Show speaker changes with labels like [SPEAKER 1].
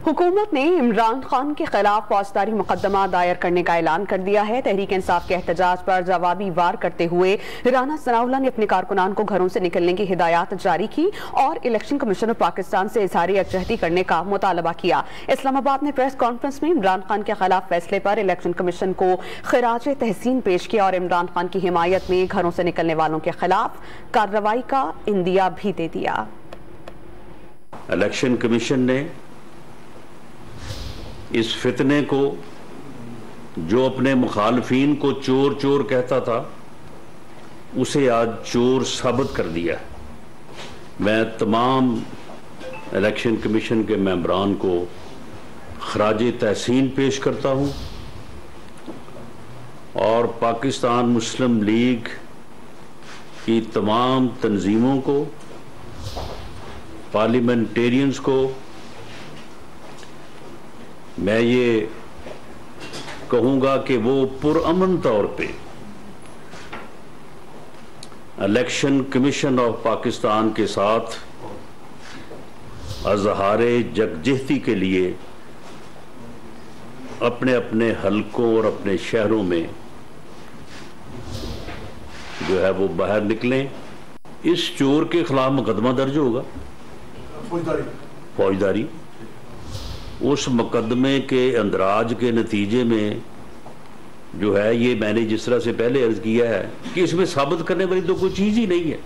[SPEAKER 1] हुकूमत ने इमरान खान के खिलाफ फौजदारी मुकदमा दायर करने का ऐलान कर दिया है। तहरीक इंसाफ के एहतजाज पर जवाबी वार करते हुए राना सनाउल्लाह ने अपने कारकुनान को घरों से निकलने की हिदायत जारी की और इलेक्शन कमीशन ऑफ पाकिस्तान से इजहार यकजहती करने का मुतालबा किया। इस्लामाबाद में प्रेस कॉन्फ्रेंस में इमरान खान के खिलाफ फैसले पर इलेक्शन कमीशन को खिराज तहसीन पेश किया और इमरान खान की हिमायत में घरों से निकलने वालों के खिलाफ कार्रवाई का इंदिया भी दे दिया।
[SPEAKER 2] इलेक्शन कमीशन ने इस फितने को, जो अपने मुखालफीन को चोर चोर कहता था, उसे आज चोर साबित कर दिया है। मैं तमाम इलेक्शन कमीशन के मेंबरान को खराज तहसीन पेश करता हूं और पाकिस्तान मुस्लिम लीग की तमाम तंजीमों को, पार्लियामेंटेरियंस को मैं ये कहूंगा कि वो पुरअमन तौर पे इलेक्शन कमीशन ऑफ पाकिस्तान के साथ अजहारे यकजहती के लिए अपने अपने हलकों और अपने शहरों में जो है वो बाहर निकलें। इस चोर के खिलाफ मुकदमा दर्ज होगा, फौजदारी। उस मुकदमे के अंदराज के नतीजे में जो है, ये मैंने जिस तरह से पहले अर्ज किया है कि इसमें साबित करने वाली तो कोई चीज ही नहीं है।